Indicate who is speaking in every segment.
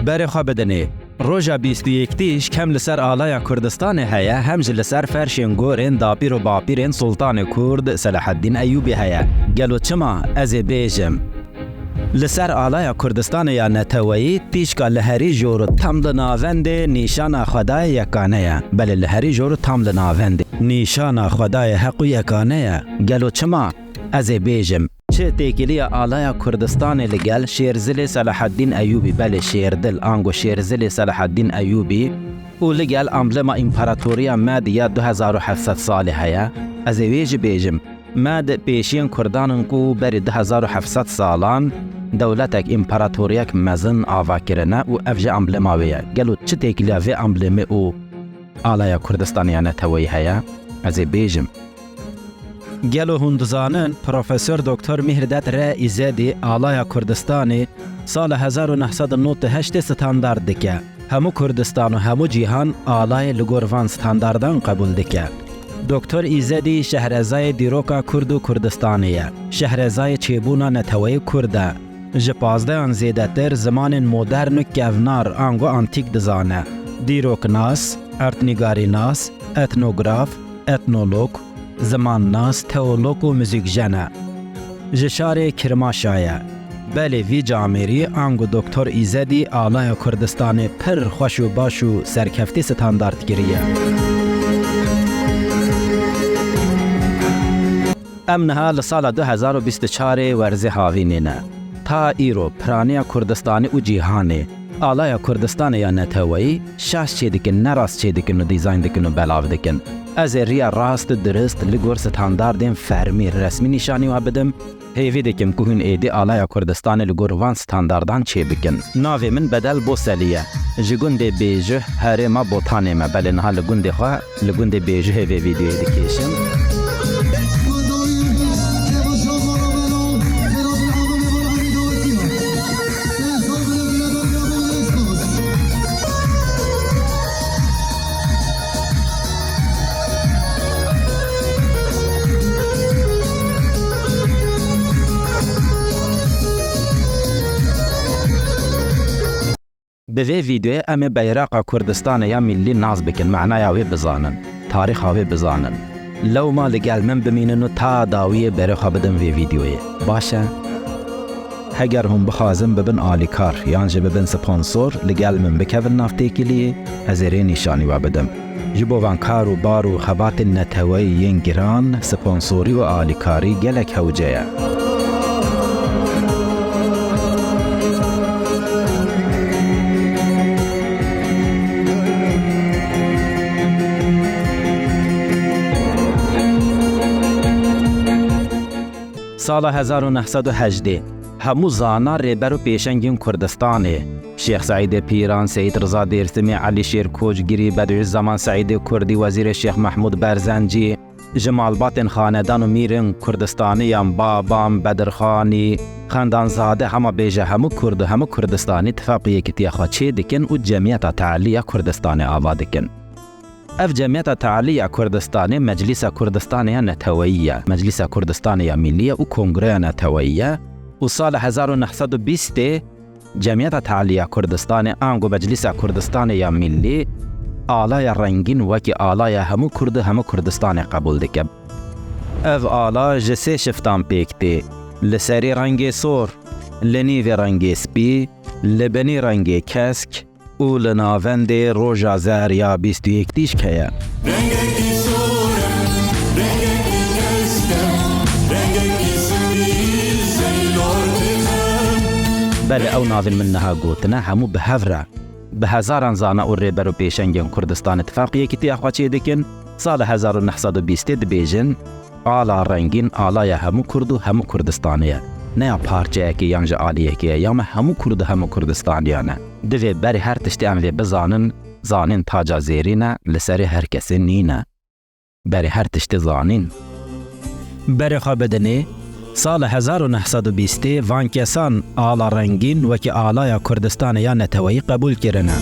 Speaker 1: بری خواه بدنی روژا 21 کم لسر آلای کردستان هیا همج لسر فرشین گورین داپیر و باپیرین سلطان کرد صلاح الدین ایوبی هیا گلو چما از بیجم لسر آلای کردستان یا نتوایی تیشکا لحری جورو تم لناوند نیشان خدای یکانه بله لحری جورو تم لناوند نیشان خدای حق یکانه گلو چما از بیجم چه تیکیلی آلای کردستان لگل شیرزل صلاح الدین ایوبی بله شیردل آنگو شیرزل صلاح الدین ایوبی او لگل امبلما امپراتوریا مد یا 2700 ساله هیا از ویج بیجم مد پیشین کردانن کو بری 2700 سالان دولتک امپراتوریک مزن آوا کرنه و افجه امبلما ویه گلو چه تیکیلی وی امبلما او آلای کردستان یا نتوی هیا از بیجم گلو هندزانن پروفسور دکتر مهردت رای زدی آلای کردستانی سال 1998 ستاندارد دکه همو کردستان و همو جیهان آلای لگوروان ستانداردان قبول دکه دکتر ایزدی شهرزای دیروکا کرد و کردستانیه شهرزای چیبونا نتوی کرده جپازده آن زیده تر زمان مدرن کونار آنگو آنتیک دزانه دیروک ناس، ارتنگاری ناس، اتنوگراف، اتنولوگ زمان ناس تئولوگ و موزیک جنه جشار کرماشایه بله وی جامری آنگو دکتر ایزدی آلای کردستان پر خوش و باش و سرکفتی ستاندارد گریه امنها لسال 2024 ورزی هاوینینه تا ایرو پرانی کردستانی و جیهانی آلای کردستان یا نتوایی شاش چی دکن نراست چی دکن و دیزاین دکن و بلاو دکن از ریا راست درست لگور ستانداردین فرمی رسمی نشانی و بدم هیوی دکم که هون ایدی آلای کردستان لگور وان ستانداردان چی بکن ناوی من بدل بو سلیه جگوند بیجه هره ما بوتانه ما بله نها لگوند خواه لگوند بیجه هیوی ویدیو ایدیکیشن به ویدیو ام بیرق کردستان یا ملی ناز بکن معنای اوی بزانن تاریخ اوی بزانن لو ما لگل من بمینن و تا داوی برخوا بدم وی ویدیوی باشه هگر هم بخوازم ببن آلیکار یانجه ببن سپانسور لگل من بکون نافتی کلی هزیره نشانی و بدم جبو وانکار و بار و خبات نتوی ینگران سپانسوری و آلیکاری گلک هوجه سال 1918 همو زانا ریبر و پیشنگین کردستانه شیخ سعید پیران، سید رضا دیرسمی، علی شیر کوچگیری، بدوالزمان سعید کردی، وزیر شیخ محمود برزنجی، جمال باطن خاندان و میرن کردستانی ام بابام بدرخانی خاندانزاده همه بیجه همو کرد و همو کردستانی اتفاقیه کتی خواچه دکن و جمعیت تعالی کردستانی آوا دکن اف جمعیت تعالی کردستانی مجلس کردستانی نتوییه مجلس کردستانی ملیه و کنگره نتوییه و سال 1920 جمعیت تعالی کردستانی آنگو مجلس کردستانی ملی آلای رنگین وکی آلای همو کرد همو کردستانی قبول دکب اف آلا جسه شفتان پیکتی لسری رنگ سور لنیو رنگ سپی لبنی رنگ کسک او لناوند روژا زهر یا 21 دیش که بله او ناظر منها گوتنا همو به هفره به هزاران زانه او ریبر و پیشنگین کردستان اتفاقیه که تی اخواچه دکن سال 1920 بیجن آلا رنگین آلای همو کرد و همو کردستانیه نه پارچه که یانجا آلیه که یا همو کرد همو کردستانیه نه دوی بری هر تشتی اموی بزانن زانین تاجا زیرینه لسری هر کسی نینه بری هر تشتی زانین بری خواه بدنی سال 1920 وان کسان آلا رنگین وکی آلای کردستان یا نتوایی قبول کرنه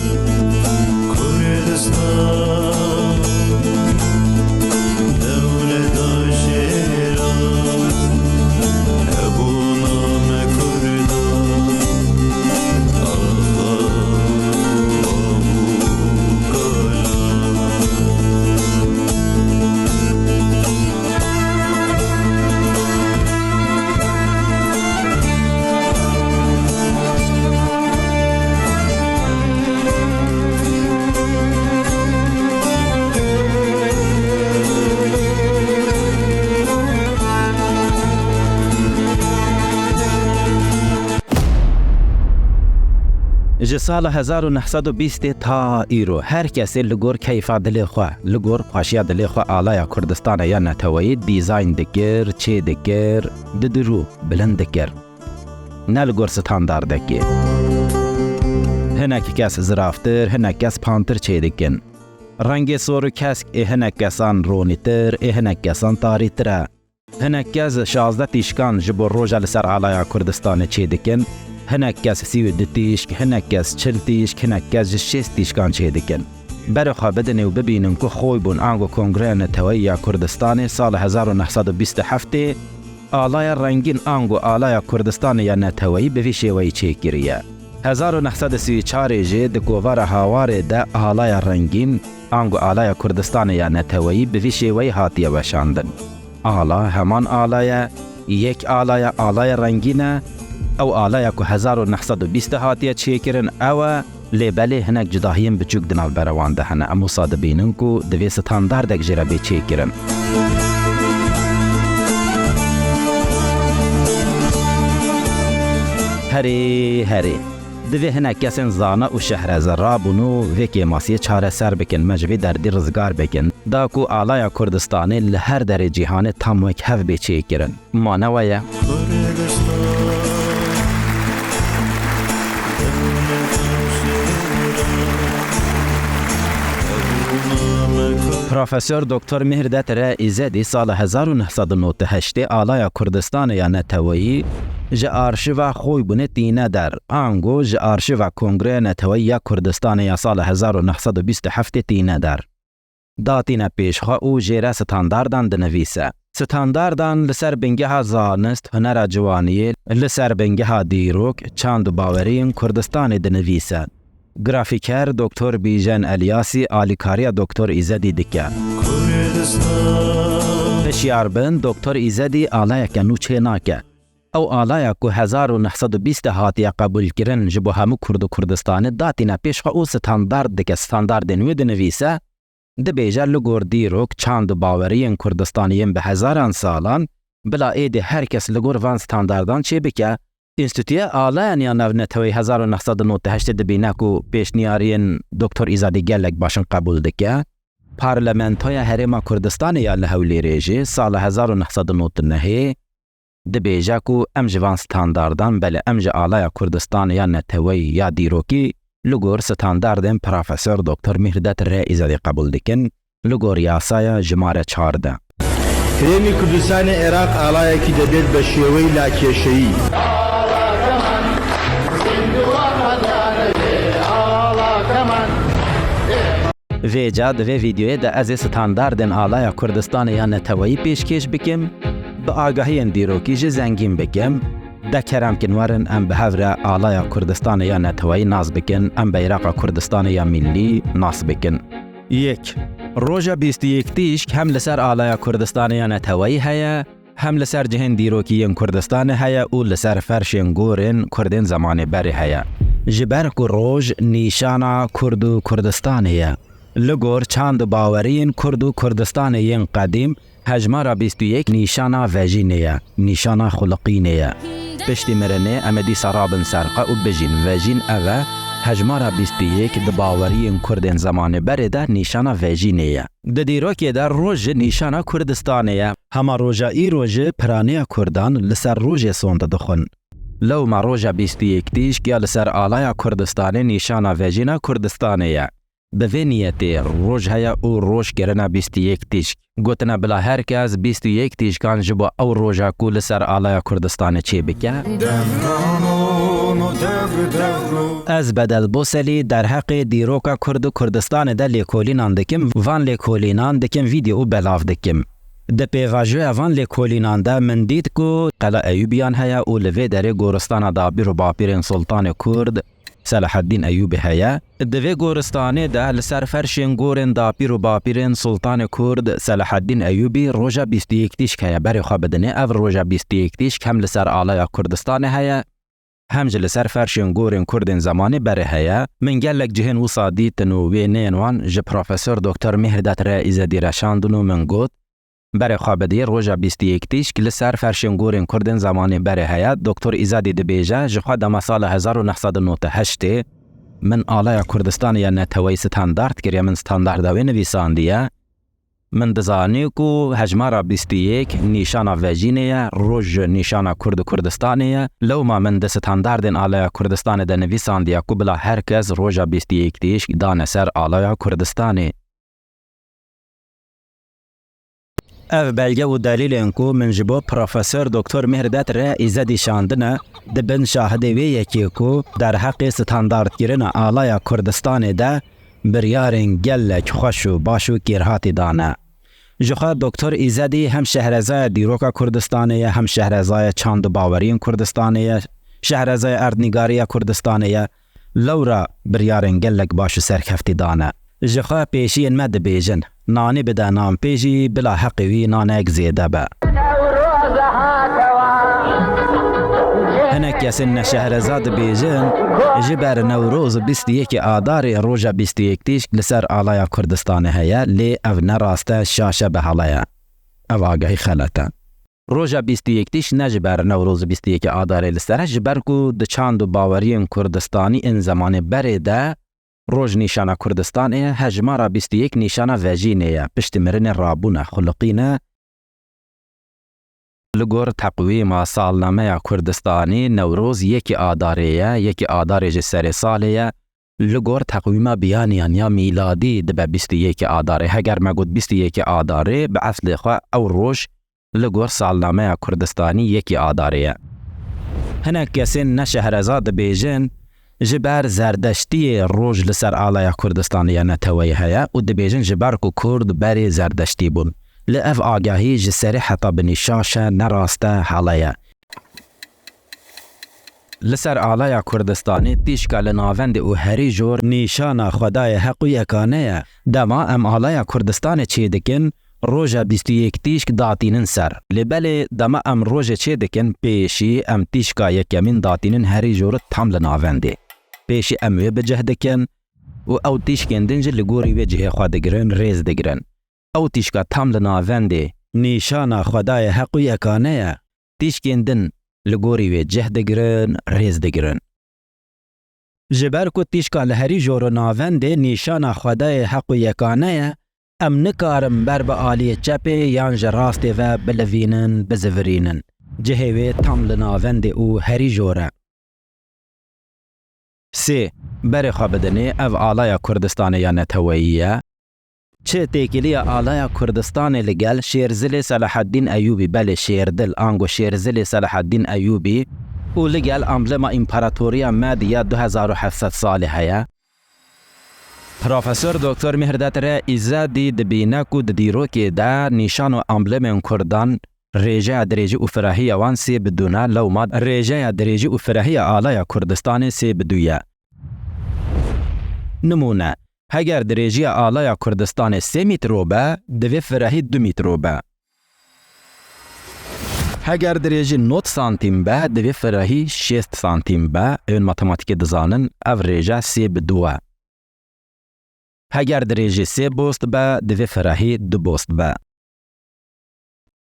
Speaker 1: ji sala 1920 ta îro her kesê li gor keyfa dilê xwe, li gor xweşiya dilê xwe alaya Kurdistanê ya neteweyî dîzayn dikir, çê dikir, didirû bilind dikir. Ne li gor standardekê. Hinek kes ziraftir, hinek kes pantir çê dikin. Rengê sor û kesk ê hinek kesan ronîtir, ê hinek kesan tarîtir e. Hinek kes 16 tîşkan ji bo roja li ser alaya Kurdistanê çê dikin. Hinek kes 32 tîşk, hinek kes 40 tîşk, hinek kes ji 6 tîşkan çê dikin. Berê xwe bidin û bibînin ku xwe bûn ango Kongreya Neteweyî ya Kurdistanê sala 1927 alaya rengîn ango alaya Kurdistanê ya Neteweyî bi vî şêweyî çêkiriye. 1934 jê di kovara hawarê de alaya rengîn ango alaya Kurdistanê ya Neteweyî bi vî şêweyî hatiye weşandin. Ala heman alaya, yek alaya rengîn e, ew alaya ku 1920 hatiye çêkirin ew e, lêbelê hinek cudahiyên biçûk di navbera wan de hene. Em wisa dibînin ku divê standardek jê re bê çêkirin. Herê, divê hinek kesên zana û şehreze rabûn û vê kêmasiyê çareser bikin, me ji vê derdî rizgar bikin. Da ku alaya Kurdistanê li her derê cîhanê tam wek hev bê çêkirin. Ma ne we ye? Profesör Doktor Mihrdad Reîzedî sala 1998 alaya Kurdistanê ya Neteweyî ji arşiva xwebûnê tîne der. Ango ji arşiva Kongreya Neteweyî ya Kurdistanê ya sala 1927 tîne der. Datîne pêşxwe û jê re standardan dinivîse. Standardan li ser bingeha zanist, hunera ciwaniyê, li ser bingeha dîrok, çand û baweriyên Kurdistanê dinivîse. Grafîker Doktor Bîjen Elyasî alîkariya Doktor Îzedî dike. Hişyar bin Doktor Îzedî alayeke nû çê nake. Ew alaya ku 1920 hatiye qebûlkirin ji bo hemû Kurd û Kurdistanê datîne pêşxwe û standard dike, standardên wê dinivîse, dibêje li gor dîrok, çand û baweriyên Kurdistaniyên bi hezaran salan, bila êdî her kes li gor van standardan çê bike. Înstitûya Alayan ya Navneteweyî 1998 dibîne ku pêşniyariyên Doktor Îzedî gelek başin qebûl dike. Parlamentoya Herêma Kurdistanê ya li Hewlêrê jî sala 1999 dibêje ku em ji van standardan belê em ji alaya Kurdistanê ya Neteweyî ya dîrokî li gor standardên Profesör Doktor Mihrdad Reîzedî qebûl dikin li gor yasaya jimare 14.
Speaker 2: Herêmî Kurdistanê Iraq alayekî dibêt bi şêweyî lakêşeyî.
Speaker 1: Vêca di vê videoyê de ez ê standardên alaya Kurdistanê ya Neteweyî pêşkêş bikim, bi agahiyên dîrokî jî zengîn bikim, de keremkin werin em bi hev re alaya Kurdistanê ya Neteweyî nas bikin, em beyraqa Kurdistanê ya millî nas bikin. Yek, roja 21 tîşk hem li ser alaya Kurdistanê ya Neteweyî heye, hem li ser cihên dîrokîyên Kurdistanê heye û li ser ferşên gorên Kurdên zamanê berê heye. Ji ber ku roj nîşana Kurd û Kurdistanê ye. Li gor çand û baweriyên Kurd û Kurdistanê yên qedîm, hejmara 21 nîşana vejînê ye, nîşana xulqînê ye. Piştî mirinê em ê dîsa rabin serqe û bijîn vejîn ev e, hejmara 21 di baweriyên Kurdên zamanê berê de nîşana vejînê ye. Di dîrokê de roj ji nîşana Kurdistanê ye. Hema roja îro jî piraneya Kurdan li ser rojê son didixwin. Lewma roja 21 tîşk ya li ser alaya Kurdistanê nîşana vejîna Kurdistanê ye. Bi vê niyetê roj heye û rojkirina 21 tîşk. Gotina bila herkes 21 tîşkan ji bo ew roja ku li ser alaya Kurdistanê çê bike. Ez bedelboselî derheqê dîroka Kurd û Kurdistanê de lêkolînan dikim, van lêkolînan dikim vîdeo û belav dikim. Di pêvajoya van lêkolînan de min dît ku Qela Eyûbiyan heye û li vê derê goristana Dabîr û Bapîrên Sultanê Kurd Selahaddîn Eyyûbî heye. Di vê goristanê de li ser ferşên gorên Dabîr û Bapîrên Sultanê Kurd Selahaddîn Eyyûbî roja 21 tîşk heye. Berê xwe bidinê ev roja 21 tîşk hem li ser alaya Kurdistanê heye, hem ji li ser ferşên gorên Kurdên zamanê berê heye. Min gelek cihên wisa dîtin û wêneyên wan ji Profesör Doktor Mihrdad Reîzedî reşandin û min got berê xwe bidî roja 21 tîşk li ser ferşên gorên Kurdên zamanê berê heye. Doktor Îzedî dibêje ji xwe dema sala 1998 من آلای کردستان یا نتوی ستاندارد کریه من ستانداردوی نویساندیه من دزانی کو هجمارا 21 نیشانا وجینه روژ نیشانا کردستانیه لو ما من ده ستانداردن آلای کردستان ده نویساندیه کو بلا هرکس روژا 21 تیش دانه سر آلای کردستانی. اف بلگه و دلیل انکو من جبو پروفسور دکتر مهردت را ایزدی شاندنه ده بن شاهده وی یکی کو در حق ستاندارد گیرن آلای کردستان ده بریارن گلک خوش و باش و گیرهاتی دانه. جخوا دکتر ایزدی هم شهرزای دیروکا کردستانیه هم شهرزای چاند باورین کردستانیه شهرزای اردنگاری کردستانیه لورا بریارن گلک باش و سرکفتی دانه. جخوا پیشی مد بیجن نانی بده نام پیجی بلا حقوی نانک زیده با. هنک کسین شهرزاد بیجن جبر نوروز 21 آذار روژا 21 تیش لسر آلای کردستان هیا لی او نراسته شاشه به حالایا او آگهی خلطه روژا 21 تیش نجبر نوروز 21 آذار لسر جبر کو د چاند و باورین کردستانی این زمان بره ده روژ نیشانه کردستانه هجمارا 21 نیشانه وجینه پشت مرن رابونه خلقینه لگور تقویم سالنامه کردستانی نوروز 1 آذاریه 1 آذار جسر سالیه لگور تقویم بیانیان یا میلادی دبه 21 آذاره هگر مگود 21 آذاره به اصل خواه او روش لگور سالنامه کردستانی 1 آذاریه هنک کسی نشهرزاد بیجن جبر زردشتی روش لسر آلای کردستانی نتوی هیا و دبیجن جبر کو کرد بری زردشتی بون لأف آگاهی جسری حتی بنیشاشه نراسته حالیه. لسر آلای کردستانی تیشکا لناوند او هری جور نیشان خدای حق و یکانه دما ام آلای کردستان چی دکن روژا 21 تیشک داتینن سر لبلی دما ام روژا چی دکن پیشی ام تیشکا یکمین داتینن هری جور تام لناونده پیشی اموی بجه دکن و او تیشکن دنج لگوری وجه خواه دگرن ریز دگرن او تیشکا تام لناونده نیشان خدای حق و یکانه تیشکن دن لگوری وجه دگرن ریز دگرن جبر کو تیشکا لهری جور ناونده نیشان خدای حق و یکانه ام نکارم بر با آلی چپه یانج راسته و بلوینن بزورینن جهوی تام لناونده او هری جوره 3. بر خوابدنی او آلای کردستان یا نتوییه چه تیکیلی آلای کردستان لگل شیرزل صلاح الدین ایوبی بله شیردل آنگو شیرزل صلاح الدین ایوبی و لگل امبلم امپراتوریا مادیا 2700 ساله هیا پروفسور دکتر مهردت را ایزادی دبینه کو دیروکی دا نیشان و امبلم کردان ریجه درجه افراهی وان سی بدونه لو ماد ریجه درجه افراهی آلای کردستان سی بدویه نمونه هگر درجه آلای کردستان 3 متر به دوی فرهی 2 متر به هگر درجه 9 سانتیم به دوی فرهی 6 سانتیم به این ماتماتیک دزانن او ریجه 3 بدوه هگر درجه 3 بوست به دوی فرهی 2 بوست به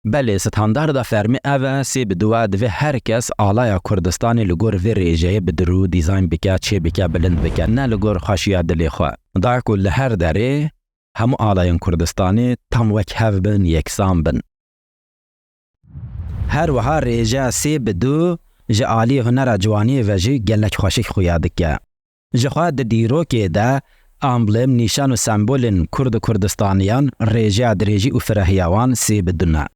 Speaker 1: بله ستاندارد فرمی اوه سی بدوه دوه هر کس آلای کردستان لگور وی ریجه بدرو دیزاین بکه چه بکه بلند بکه نه لگور خاشیه دلی خواه دا کل هر داره همو آلای کردستانی تم وک هف بن یکسان بن هر وها ریجه سی بدو جه آلی هنر جوانی و جه گلک خوشک خویاده که جه خواه دیرو که ده امبلم نیشان و سمبولن کردستانیان ریجه دریجی و فرهیوان سی بدونه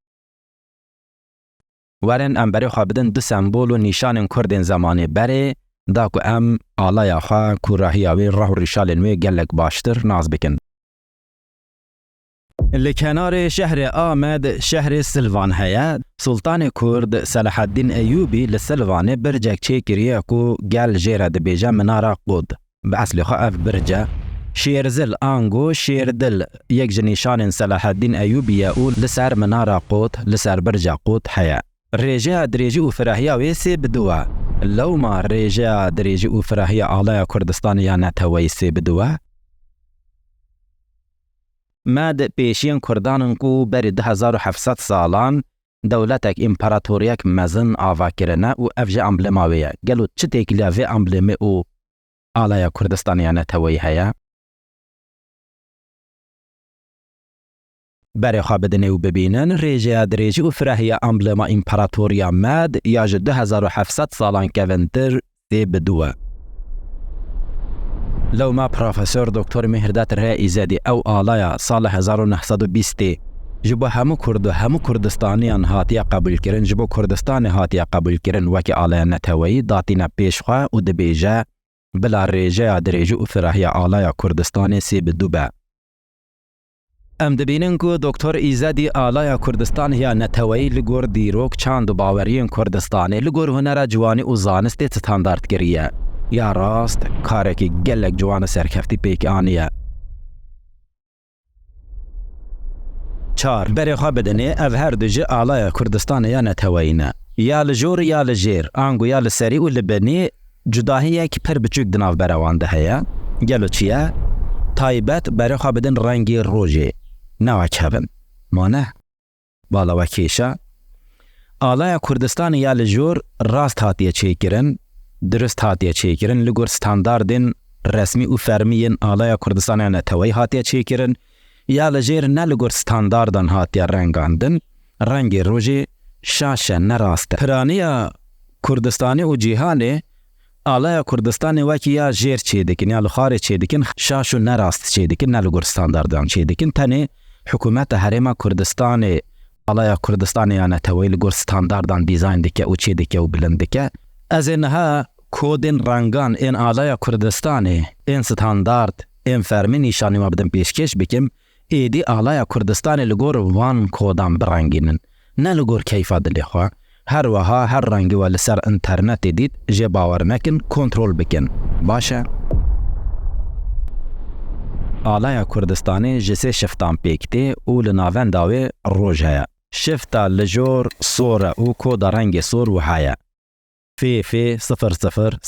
Speaker 1: ورن ام بری خوابدن 2 سمبول و نیشان کردین زمانی بری دا که ام آلای خواه کوراهیاوی راه و ریشالنوی گلک باشتر ناز بکن. لکنار شهر آمد شهر سلوان هیا سلطان کرد صلاح الدین ایوبی لسلوان برجک چه کریه کو گل جیره دبیجه منارا قود به اصل خواه اف برجه شیرزل آنگو شیردل یک جنیشان صلاح الدین ایوبی او لسر منارا قود لسر برجه قود هیا ریجه دریجی و فراهیه ویسی بدوه لو ما ریجه دریجی و فراهیه آلای کردستان یا نتویسی بدوه مد پیشین کردانن کو بری 2700 سالان دولتک امپراتوریک مزن آوا کرنه و افجه امبلماویه گلو چه تکلیه وی امبلمه او آلای کردستان یا نتوی هیا برای خواه بدنه و ببینن ریجه دریجی و فرهی امبلما امپراتوریا مد یا 2700 سالان کونتر سی بدوه. لو ما پروفسور دکتر مهرداد رئیزادی او آلایا سال 1920 جبو همو کرد و همو کردستانیان هاتیا قبول کرن جبو کردستان هاتیا قبول کرن وکی آلایا نتوی داتینا پیشخواه و دبیجه بلا ریجه دریجی و فرهی آلایا کردستان سی بدوه. ام دبینن که دکتر ایزادی آلای کردستان یا نتوی لگور دیروک چند باورین کردستانی لگور هنر جوانی و زانست استاندارد گریه یا راست کاری که گلک جوان سرکفتی پیک آنیه. 4 برای خواه بدنه او هر دوجه آلای کردستان یا نتوی نه یا لجور یا لجیر آنگو یا لسری و لبنی جداهیه که پر بچوک دناف بروانده هیا گلو چیه؟ تایبت برای خواه بدن رنگی روژه نوک هبن مانه بالا وکیشا آلای کردستان یا لجور راست هاتیه چه کرن درست هاتیه چه کرن لگور ستانداردین رسمی و فرمین آلای کردستان یا نتوی هاتیه چه کرن یا لجیر نه لگور ستانداردن هاتیه رنگاندن رنگ روژه شاشه نراسته پرانیا کردستانی و جیهانه آلای کردستان وکی یا جیر چه دکن یا لخار چه دکن شاشو نراست چه دکن نه لگور ستانداردان چه دکن تنه حکومت حرم کردستان آلای کردستان یا نتوی لگور ستانداردان دیزاین دکه و چه دکه و بلند دکه از اینها کودین رنگان این آلای کردستان این ستاندارد این فرمی نشانی ما بدن پیشکش بکم ایدی آلای کردستان لگور وان کودان برنگینن نه لگور کیفا دلی خواه هر وها هر رنگی و لسر انترنت دید جه باور نکن کنترول بکن باشه آلای کردستانی جسه شفتان پیکتی او لناوین داوی روژ هیا شفتا لجور سوره او کود رنگ سور و هیا فی 0000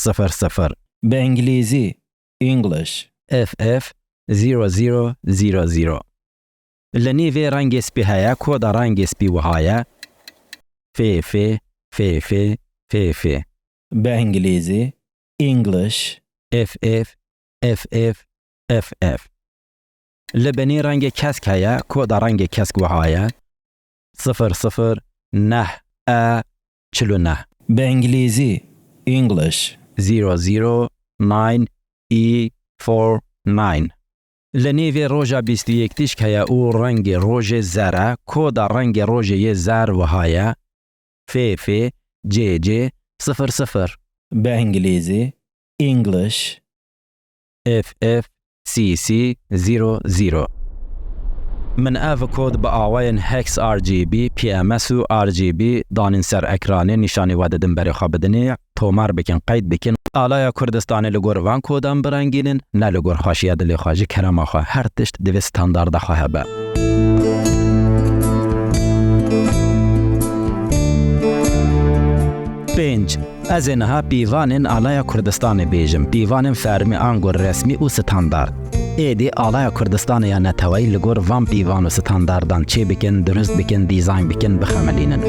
Speaker 1: به انگلیزی English FF 0000 لنیوی رنگ سپی هیا کود رنگ سپی و هیا فی به انگلیزی English FF لبنی رنگ کسک هیا کود رنگ کسک و هیا 009 به انگلیزی English 009E49 لنیوی روژا 21 تیشک هیا او رنگ روژ زره کود رنگ روژ یه زر و هیا فی جی 00 به انگلیزی English FFCC 00 من او کود با آواین هکس RGB PMS و RGB دانین سر اکرانه نشانی واددن برای خواه بدنی تومار بکن قید بکن آلای کردستان لگور وان کودم برنگینن نه لگور خاشیه دلی خواهی کرم آخواه هر تشت دوی ستاندارد خواه با 5 از اینها پیوانین آلای کردستان بیجم پیوانین فرمی آنگور رسمی و ستاندارد ایدی آلای کردستان یا نتوی لگور وان پیوان و ستانداردان چه بکن درست بکن دیزاین بکن بخملینن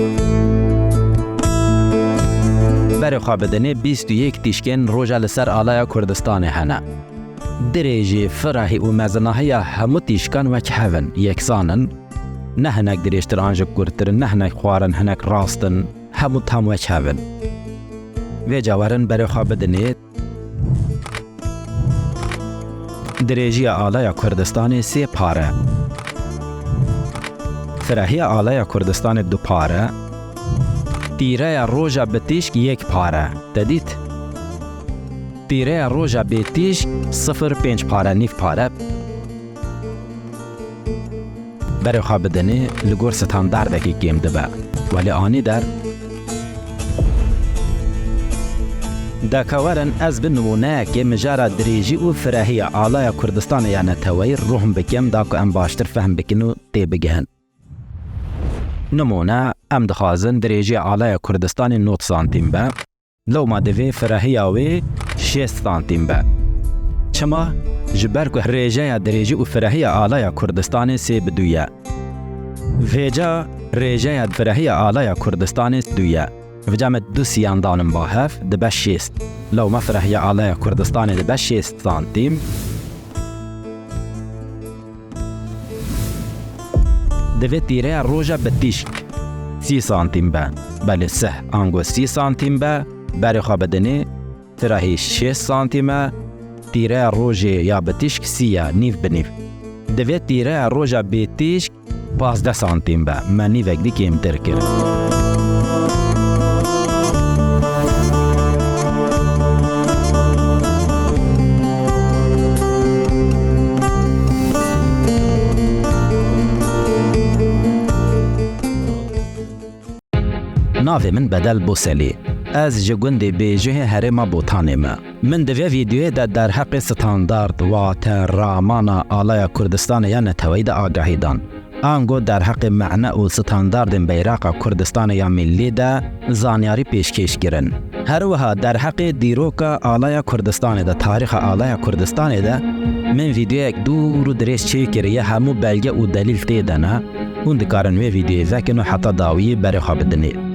Speaker 1: برای خواه بدنه 21 تیشکن روژا لسر آلای کردستان هنه دریجی فرحی و مزناهی همو تیشکن وک هون یکسانن نه هنک دریشتر آنجا کردتر نه هنک خوارن هنک راستن همو تام وک هون و جوارن برای خواه بدنه دریجی آلای کردستان 3 پاره فرحی آلای کردستان 2 پاره تیره روژا بتیشک 1 پاره دادید تیره روژا بتیشک 0.5 پاره نیف پاره برای خواه بدنه لگور ستانداردکی گیم دبه ولی آنی در دکاورن از به نمونه که مجارا دریجی و فرحی آلای کردستان یا نتوی روحم بکم داکو ام باشتر فهم بکنو تی بگهن نمونه ام دخوازن دریجی آلای کردستان 9 سانتیم با لو ما دوی فرحی آوی 6 سانتیم با چما جبر که ریجه دریجی و فرحی آلای کردستان 3 بدویه ویجا ریجه فرحی آلای کردستان 2 وجام دو سیان دانم با هف دبه 6 لو مفرح یا آلای کردستان دبه 6 سانتیم دوی تیره روژا به تیشک 30 سانتیم به بله سه آنگو 30 سانتیم به بری خواه بدنی تراهی 6 سانتیمه تیره روژه یا به تیشک 30 نیف به نیف دوی تیره روژا به تیشک 15 سانتیم به من نیوک دی که امتر کرد ناوی من بدل بوسلی از جگوندی بیجه هرما بوتانیمه من دوی ویدیوی در حق ستاندارد و ترامان آلای کردستان یا نتوید آگاهی دان آنگو در حق معنی و ستاندارد بیراق کردستان یا ملی ده زانیاری پیشکش گرن هر وها در حق دیروک آلای کردستان ده تاریخ آلای کردستان ده من ویدیو یک دور دریس چی کریه همو بلگه و دلیل تیدنه اون دکارن وی ویدیو وکن و حتی داوی بری خواب دنید